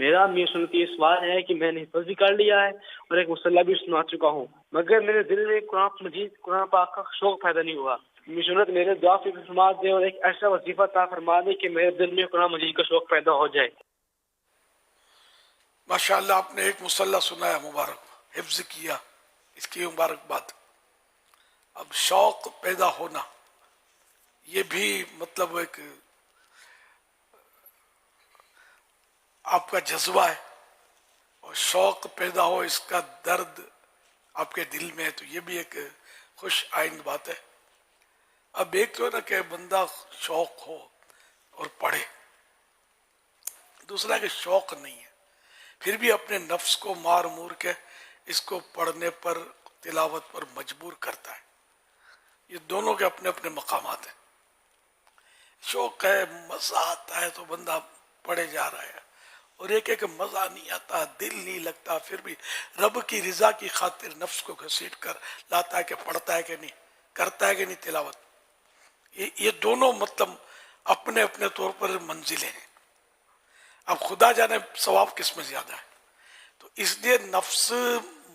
میرا میر سنت یہ سوال ہے کہ میں نے حفظ بھی کر لیا ہے اور ایک مصلی بھی سنا چکا ہوں، مگر میرے دل میں قرآن مجید قرآن پاک کا شوق پیدا نہیں ہوا۔ میر سنت میرے دعا کی فرما دے اور ایک ایسا وظیفہ عطا فرما دے کہ میرے دل میں قرآن مجید کا شوق پیدا ہو جائے۔ ماشاءاللہ آپ نے ایک مصلی سنایا، مبارک، حفظ کیا، اس کی مبارکباد۔ اب شوق پیدا ہونا یہ بھی مطلب ایک آپ کا جذبہ ہے، اور شوق پیدا ہو اس کا درد آپ کے دل میں ہے تو یہ بھی ایک خوش آئند بات ہے۔ اب ایک تو ہے نا کہ بندہ شوق ہو اور پڑھے، دوسرا کہ شوق نہیں ہے پھر بھی اپنے نفس کو مار مور کے اس کو پڑھنے پر، تلاوت پر مجبور کرتا ہے۔ یہ دونوں کے اپنے اپنے مقامات ہیں۔ شوق ہے، مزہ آتا ہے تو بندہ پڑھے جا رہا ہے، اور ایک ہے کہ مزہ نہیں آتا، دل نہیں لگتا، پھر بھی رب کی رضا کی خاطر نفس کو گھسیٹ کر لاتا ہے کہ پڑھتا ہے کہ نہیں، کرتا ہے کہ نہیں تلاوت۔ یہ دونوں مطلب اپنے اپنے طور پر منزلیں ہیں۔ اب خدا جانے ثواب کس میں زیادہ ہے۔ تو اس لیے نفس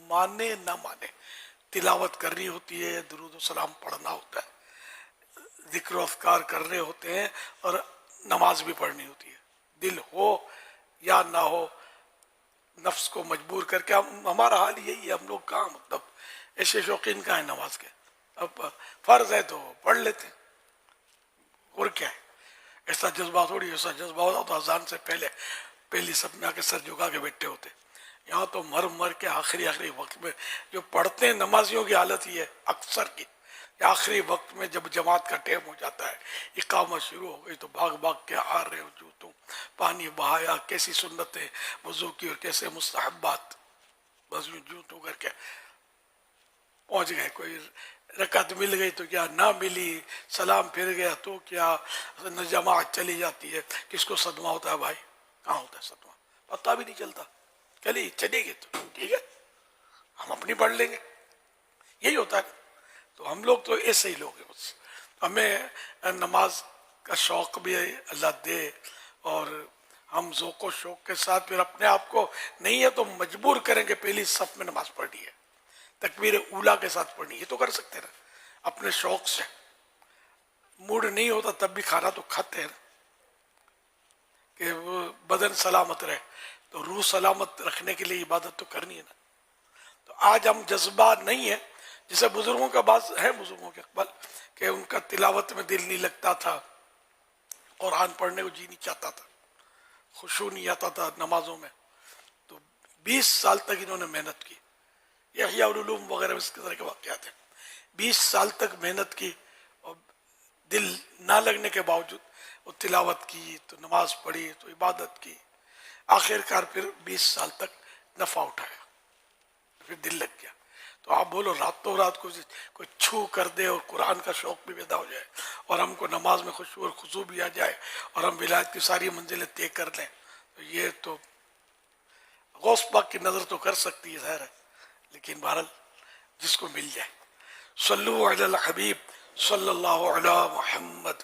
مانے نہ مانے، تلاوت کرنی ہوتی ہے، درود و سلام پڑھنا ہوتا ہے، ذکر و اذکار کرنے ہوتے ہیں، اور نماز بھی پڑھنی ہوتی ہے، دل ہو یا نہ ہو، نفس کو مجبور کر کے۔ ہمارا حال یہی ہے، ہم لوگ کہاں مطلب ایسے شوقین کہاں ہیں نماز کے، اب فرض ہے تو پڑھ لیتے ہیں، اور کیا ہے، ایسا جذبہ تھوڑی، ایسا جذبہ ہوتا تو اذان سے پہلی سب میں آ کے سر جھکا کے بیٹھے ہوتے۔ یہاں تو مر کے آخری وقت میں جو پڑھتے ہیں، نمازیوں کی حالت یہ ہے اکثر کی، آخری وقت میں جب جماعت کا ٹائم ہو جاتا ہے، اقامت شروع ہو گئی تو بھاگ کے آ رہے ہو، جوتوں پانی بہایا، کیسی سنتیں وضو کی اور کیسے مستحبات، بس جوتوں کر کے پہنچ گئے۔ کوئی رکعت مل گئی تو کیا، نہ ملی، سلام پھر گیا تو کیا، جماعت چلی جاتی ہے۔ کس کو صدمہ ہوتا ہے بھائی؟ کہاں ہوتا ہے صدمہ؟ پتہ بھی نہیں چلتا، چلے گی تو ٹھیک ہے، ہم اپنی پڑھ لیں گے، یہی ہوتا ہے۔ تو ہم لوگ تو ایسے ہی لوگ ہیں، بس ہمیں نماز کا شوق بھی اللہ دے، اور ہم ذوق و شوق کے ساتھ پھر اپنے آپ کو نہیں ہے تو مجبور کریں کہ پہلی صف میں نماز پڑھنی ہے، تکبیر اولیٰ کے ساتھ پڑھنی، یہ تو کر سکتے ہیں اپنے شوق سے۔ موڈ نہیں ہوتا تب بھی کھانا تو کھاتے ہیں کہ وہ بدن سلامت رہے، تو روح سلامت رکھنے کے لیے عبادت تو کرنی ہے نا۔ تو آج ہم جذبہ نہیں ہے، جیسے بزرگوں کا بعض ہے، بزرگوں کے اقبال کہ ان کا تلاوت میں دل نہیں لگتا تھا، قرآن پڑھنے کو جی نہیں چاہتا تھا، خشوع نہیں آتا تھا نمازوں میں، تو 20 سال تک انہوں نے محنت کی۔ احیاء العلوم وغیرہ اس طرح کے واقعات ہیں، 20 سال تک محنت کی، اور دل نہ لگنے کے باوجود وہ تلاوت کی، تو نماز پڑھی، تو عبادت کی، آخر کار پھر 20 سال تک نفع اٹھایا، پھر دل لگ گیا۔ تو آپ بولو راتوں رات کوئی چھو کر دے اور قرآن کا شوق بھی پیدا ہو جائے، اور ہم کو نماز میں خشوع اور خضوع بھی آ جائے، اور ہم ولایت کی ساری منزلیں طے کر لیں، تو یہ تو غوث پاک کی نظر تو کر سکتی ہے ظاہر ہے، لیکن بہرحال جس کو مل جائے۔ صلو علی الحبیب صلی اللہ علی محمد۔